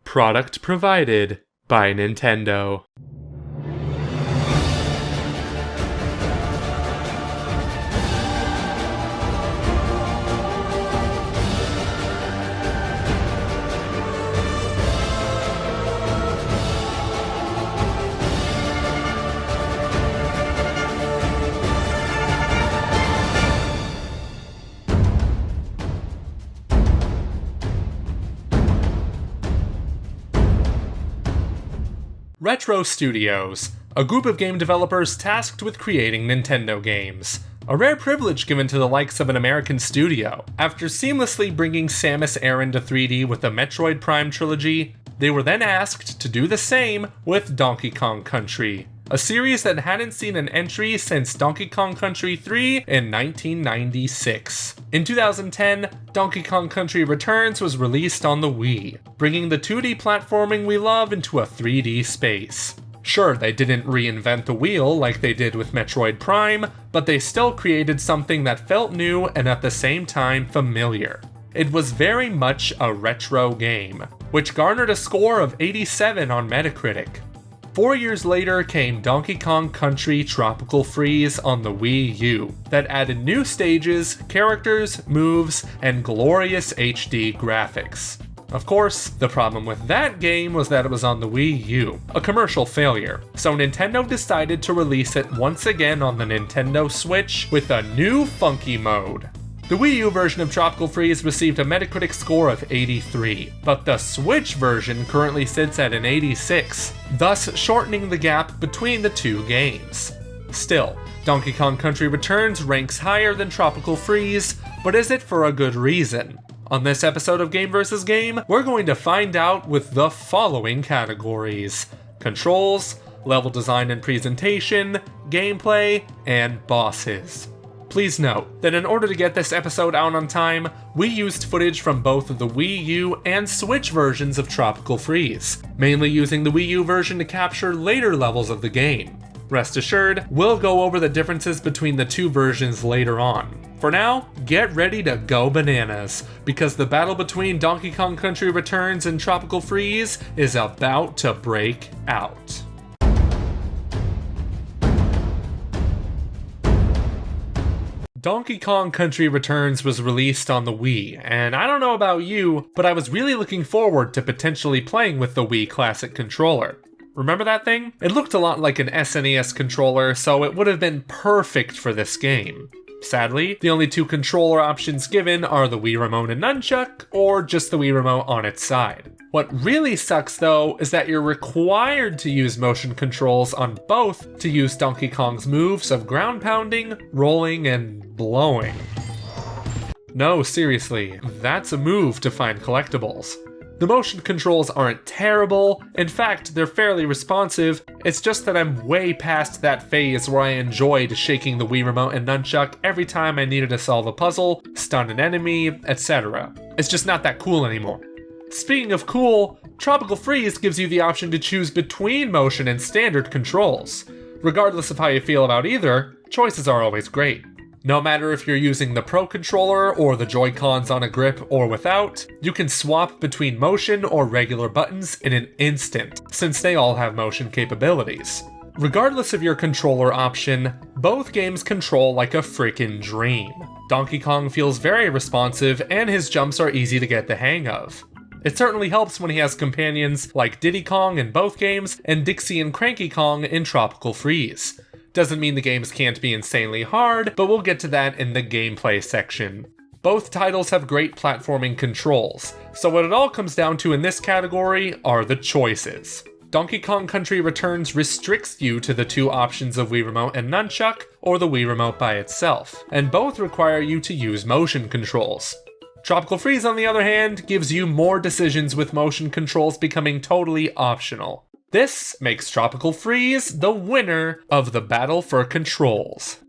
Product provided by Nintendo. Retro Studios, a group of game developers tasked with creating Nintendo games. A rare privilege given to the likes of an American studio. After seamlessly bringing Samus Aran to 3D with the Metroid Prime trilogy, they were then asked to do the same with Donkey Kong Country, a series that hadn't seen an entry since Donkey Kong Country 3 in 1996. In 2010, Donkey Kong Country Returns was released on the Wii, bringing the 2D platforming we love into a 3D space. Sure, they didn't reinvent the wheel like they did with Metroid Prime, but they still created something that felt new and at the same time familiar. It was very much a retro game, which garnered a score of 87 on Metacritic. 4 years later came Donkey Kong Country Tropical Freeze on the Wii U, that added new stages, characters, moves, and glorious HD graphics. Of course, the problem with that game was that it was on the Wii U, a commercial failure, so Nintendo decided to release it once again on the Nintendo Switch with a new funky mode. The Wii U version of Tropical Freeze received a Metacritic score of 83, but the Switch version currently sits at an 86, thus shortening the gap between the two games. Still, Donkey Kong Country Returns ranks higher than Tropical Freeze, but is it for a good reason? On this episode of Game vs. Game, we're going to find out with the following categories: controls, level design and presentation, gameplay, and bosses. Please note that in order to get this episode out on time, we used footage from both the Wii U and Switch versions of Tropical Freeze, mainly using the Wii U version to capture later levels of the game. Rest assured, we'll go over the differences between the two versions later on. For now, get ready to go bananas, because the battle between Donkey Kong Country Returns and Tropical Freeze is about to break out. Donkey Kong Country Returns was released on the Wii, and I don't know about you, but I was really looking forward to potentially playing with the Wii Classic controller. Remember that thing? It looked a lot like an SNES controller, so it would have been perfect for this game. Sadly, the only two controller options given are the Wii Remote and Nunchuck, or just the Wii Remote on its side. What really sucks though is that you're required to use motion controls on both to use Donkey Kong's moves of ground pounding, rolling, and blowing. No, seriously, that's a move to find collectibles. The motion controls aren't terrible, in fact, they're fairly responsive, it's just that I'm way past that phase where I enjoyed shaking the Wii Remote and Nunchuck every time I needed to solve a puzzle, stun an enemy, etc. It's just not that cool anymore. Speaking of cool, Tropical Freeze gives you the option to choose between motion and standard controls. Regardless of how you feel about either, choices are always great. No matter if you're using the Pro Controller or the Joy-Cons on a grip or without, you can swap between motion or regular buttons in an instant, since they all have motion capabilities. Regardless of your controller option, both games control like a freaking dream. Donkey Kong feels very responsive, and his jumps are easy to get the hang of. It certainly helps when he has companions like Diddy Kong in both games and Dixie and Cranky Kong in Tropical Freeze. Doesn't mean the games can't be insanely hard, but we'll get to that in the gameplay section. Both titles have great platforming controls, so what it all comes down to in this category are the choices. Donkey Kong Country Returns restricts you to the two options of Wii Remote and Nunchuck, or the Wii Remote by itself, and both require you to use motion controls. Tropical Freeze, on the other hand, gives you more decisions with motion controls becoming totally optional. This makes Tropical Freeze the winner of the battle for controls.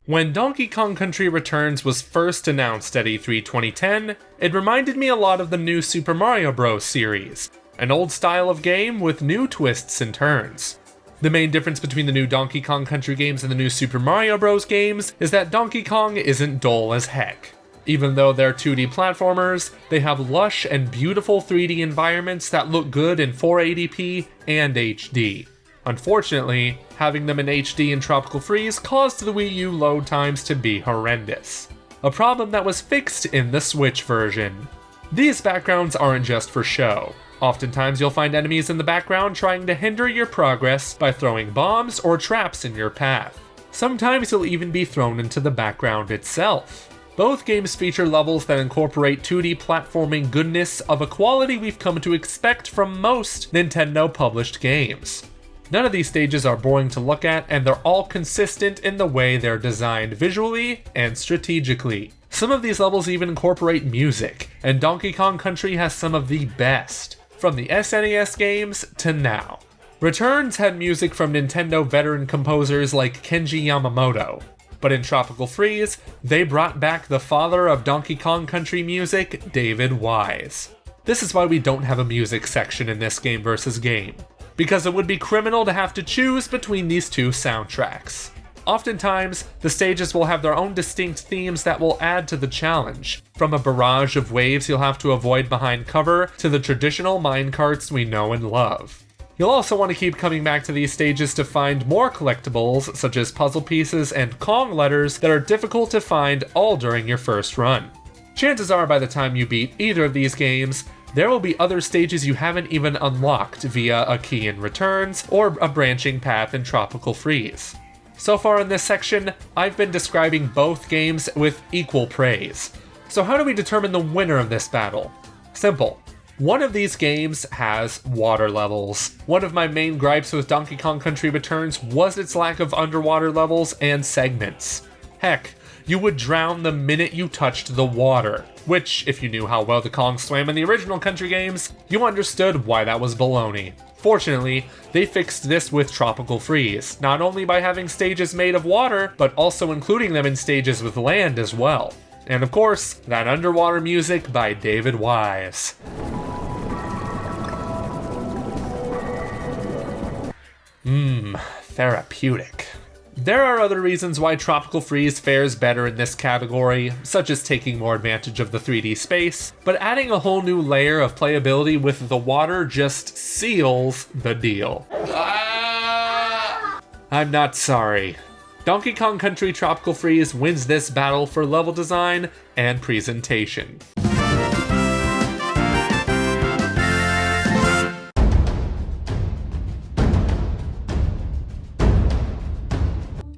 When Donkey Kong Country Returns was first announced at E3 2010, it reminded me a lot of the new Super Mario Bros. Series, an old style of game with new twists and turns. The main difference between the new Donkey Kong Country games and the new Super Mario Bros. Games is that Donkey Kong isn't dull as heck. Even though they're 2D platformers, they have lush and beautiful 3D environments that look good in 480p and HD. Unfortunately, having them in HD and Tropical Freeze caused the Wii U load times to be horrendous. A problem that was fixed in the Switch version. These backgrounds aren't just for show. Oftentimes you'll find enemies in the background trying to hinder your progress by throwing bombs or traps in your path. Sometimes you'll even be thrown into the background itself. Both games feature levels that incorporate 2D platforming goodness of a quality we've come to expect from most Nintendo-published games. None of these stages are boring to look at, and they're all consistent in the way they're designed visually and strategically. Some of these levels even incorporate music, and Donkey Kong Country has some of the best, from the SNES games to now. Returns had music from Nintendo veteran composers like Kenji Yamamoto, but in Tropical Freeze, they brought back the father of Donkey Kong Country music, David Wise. This is why we don't have a music section in this game versus game, because it would be criminal to have to choose between these two soundtracks. Oftentimes, the stages will have their own distinct themes that will add to the challenge, from a barrage of waves you'll have to avoid behind cover to the traditional minecarts we know and love. You'll also want to keep coming back to these stages to find more collectibles, such as puzzle pieces and Kong letters that are difficult to find all during your first run. Chances are by the time you beat either of these games, there will be other stages you haven't even unlocked via a key in Returns or a branching path in Tropical Freeze. So far in this section, I've been describing both games with equal praise. So how do we determine the winner of this battle? Simple. One of these games has water levels. One of my main gripes with Donkey Kong Country Returns was its lack of underwater levels and segments. Heck, you would drown the minute you touched the water, which, if you knew how well the Kong swam in the original Country games, you understood why that was baloney. Fortunately, they fixed this with Tropical Freeze, not only by having stages made of water, but also including them in stages with land as well. And of course, that underwater music by David Wise. Therapeutic. There are other reasons why Tropical Freeze fares better in this category, such as taking more advantage of the 3D space, but adding a whole new layer of playability with the water just seals the deal. I'm not sorry. Donkey Kong Country Tropical Freeze wins this battle for level design and presentation.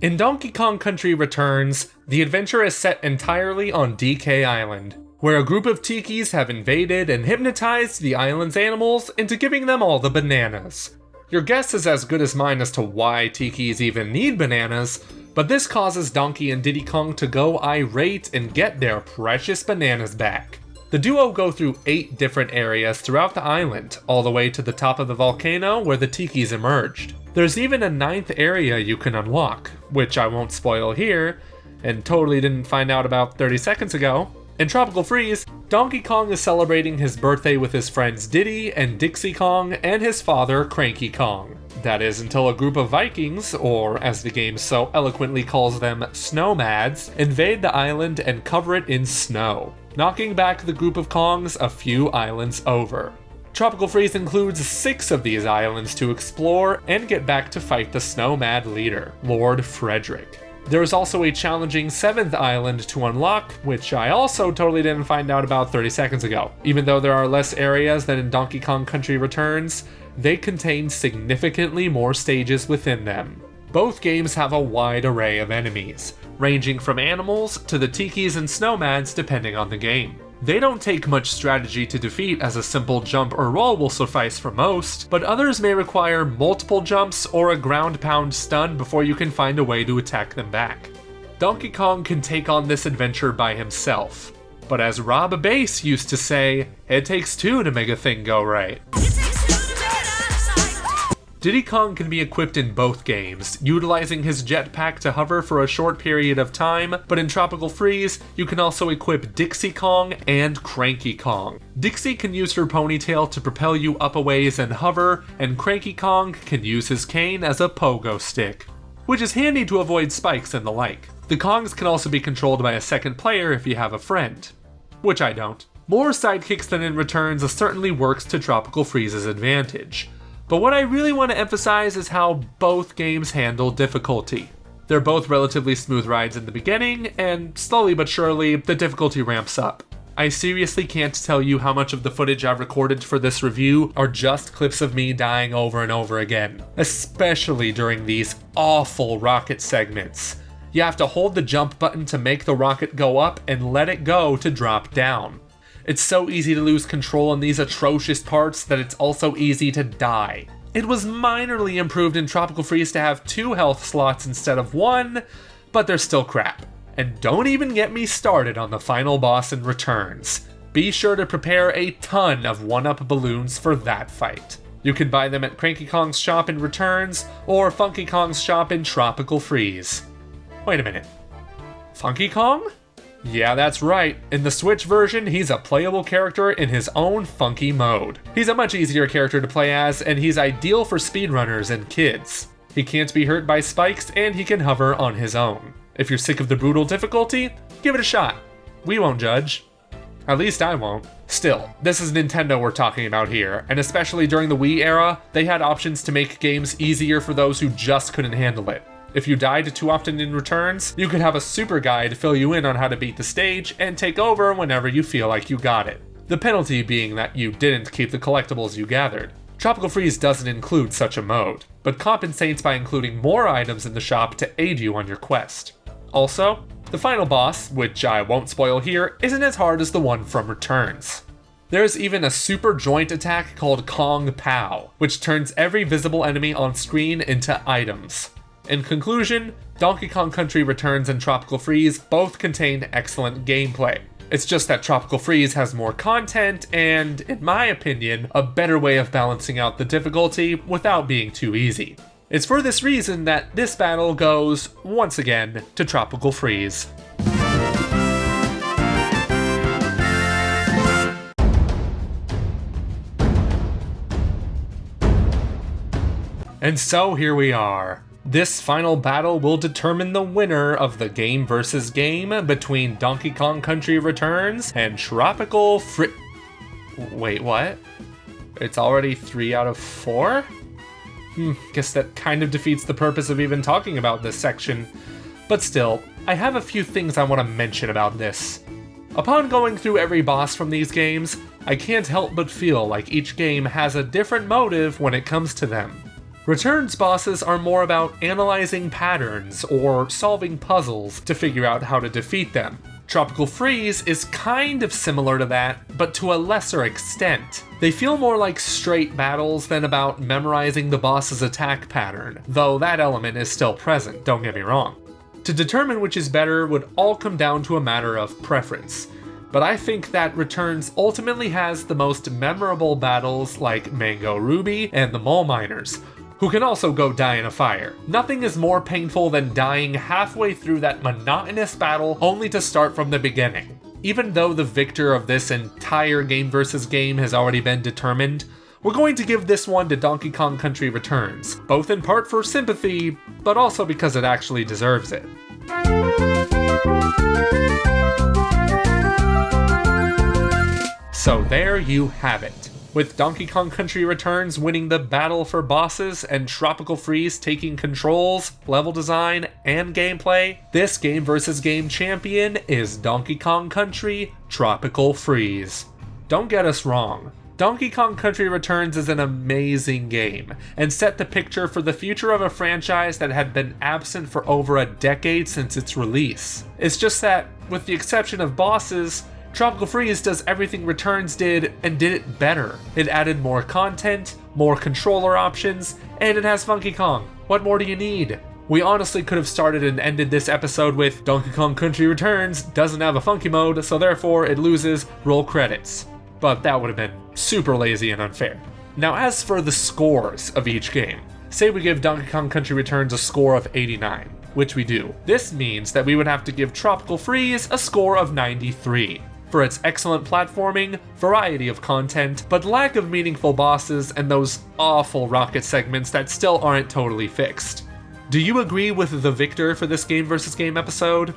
In Donkey Kong Country Returns, the adventure is set entirely on DK Island, where a group of tikis have invaded and hypnotized the island's animals into giving them all the bananas. Your guess is as good as mine as to why tikis even need bananas, but this causes Donkey and Diddy Kong to go irate and get their precious bananas back. The duo go through 8 different areas throughout the island, all the way to the top of the volcano where the tikis emerged. There's even a 9th area you can unlock, which I won't spoil here, and totally didn't find out about 30 seconds ago. In Tropical Freeze, Donkey Kong is celebrating his birthday with his friends Diddy and Dixie Kong and his father Cranky Kong. That is until a group of Vikings, or as the game so eloquently calls them, snowmads, invade the island and cover it in snow, knocking back the group of Kongs a few islands over. Tropical Freeze includes 6 of these islands to explore and get back to fight the Snowmad leader, Lord Frederick. There is also a challenging 7th island to unlock, which I also totally didn't find out about 30 seconds ago. Even though there are less areas than in Donkey Kong Country Returns, they contain significantly more stages within them. Both games have a wide array of enemies, ranging from animals to the tikis and snowmads depending on the game. They don't take much strategy to defeat, as a simple jump or roll will suffice for most, but others may require multiple jumps or a ground pound stun before you can find a way to attack them back. Donkey Kong can take on this adventure by himself, but as Rob Bass used to say, it takes 2 to make a thing go right. Diddy Kong can be equipped in both games, utilizing his jetpack to hover for a short period of time, but in Tropical Freeze, you can also equip Dixie Kong and Cranky Kong. Dixie can use her ponytail to propel you up a ways and hover, and Cranky Kong can use his cane as a pogo stick, which is handy to avoid spikes and the like. The Kongs can also be controlled by a second player if you have a friend, which I don't. More sidekicks than in Returns certainly works to Tropical Freeze's advantage. But what I really want to emphasize is how both games handle difficulty. They're both relatively smooth rides in the beginning, and slowly but surely, the difficulty ramps up. I seriously can't tell you how much of the footage I've recorded for this review are just clips of me dying over and over again, especially during these awful rocket segments. You have to hold the jump button to make the rocket go up and let it go to drop down. It's so easy to lose control in these atrocious parts that it's also easy to die. It was minorly improved in Tropical Freeze to have 2 health slots instead of 1, but they're still crap. And don't even get me started on the final boss in Returns. Be sure to prepare a ton of 1-up balloons for that fight. You can buy them at Cranky Kong's shop in Returns, or Funky Kong's shop in Tropical Freeze. Wait a minute. Funky Kong? Yeah, that's right. In the Switch version, he's a playable character in his own funky mode. He's a much easier character to play as, and he's ideal for speedrunners and kids. He can't be hurt by spikes, and he can hover on his own. If you're sick of the brutal difficulty, give it a shot. We won't judge. At least I won't. Still, this is Nintendo we're talking about here, and especially during the Wii era, they had options to make games easier for those who just couldn't handle it. If you died too often in Returns, you could have a super guide fill you in on how to beat the stage and take over whenever you feel like you got it. The penalty being that you didn't keep the collectibles you gathered. Tropical Freeze doesn't include such a mode, but compensates by including more items in the shop to aid you on your quest. Also, the final boss, which I won't spoil here, isn't as hard as the one from Returns. There's even a super joint attack called Kong Pow, which turns every visible enemy on screen into items. In conclusion, Donkey Kong Country Returns and Tropical Freeze both contain excellent gameplay. It's just that Tropical Freeze has more content and, in my opinion, a better way of balancing out the difficulty without being too easy. It's for this reason that this battle goes, once again, to Tropical Freeze. And so here we are. This final battle will determine the winner of the game versus game between Donkey Kong Country Returns and Tropical Freeze. Wait, what? It's already 3 out of 4? Guess that kind of defeats the purpose of even talking about this section. But still, I have a few things I want to mention about this. Upon going through every boss from these games, I can't help but feel like each game has a different motive when it comes to them. Returns bosses are more about analyzing patterns or solving puzzles to figure out how to defeat them. Tropical Freeze is kind of similar to that, but to a lesser extent. They feel more like straight battles than about memorizing the boss's attack pattern, though that element is still present, don't get me wrong. To determine which is better would all come down to a matter of preference, but I think that Returns ultimately has the most memorable battles like Mango Ruby and the Mole Miners, who can also go die in a fire. Nothing is more painful than dying halfway through that monotonous battle only to start from the beginning. Even though the victor of this entire game versus game has already been determined, we're going to give this one to Donkey Kong Country Returns, both in part for sympathy, but also because it actually deserves it. So there you have it. With Donkey Kong Country Returns winning the battle for bosses and Tropical Freeze taking controls, level design, and gameplay, this game versus game champion is Donkey Kong Country Tropical Freeze. Don't get us wrong, Donkey Kong Country Returns is an amazing game, and set the picture for the future of a franchise that had been absent for over a decade since its release. It's just that, with the exception of bosses, Tropical Freeze does everything Returns did and did it better. It added more content, more controller options, and it has Funky Kong. What more do you need? We honestly could have started and ended this episode with Donkey Kong Country Returns doesn't have a funky mode, so therefore it loses, roll credits. But that would have been super lazy and unfair. Now as for the scores of each game, say we give Donkey Kong Country Returns a score of 89, which we do. This means that we would have to give Tropical Freeze a score of 93, for its excellent platforming, variety of content, but lack of meaningful bosses and those awful rocket segments that still aren't totally fixed. Do you agree with the victor for this Game vs. Game episode?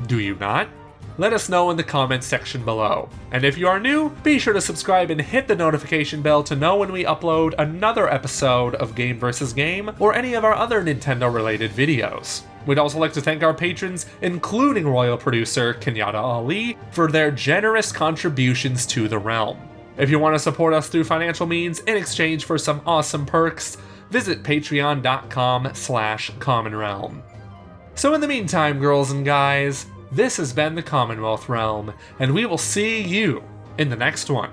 Do you not? Let us know in the comments section below. And if you are new, be sure to subscribe and hit the notification bell to know when we upload another episode of Game vs. Game or any of our other Nintendo related videos. We'd also like to thank our patrons, including royal producer Kenyatta Ali, for their generous contributions to the realm. If you want to support us through financial means in exchange for some awesome perks, visit patreon.com/commonrealm. So in the meantime, girls and guys, this has been the Commonwealth Realm, and we will see you in the next one.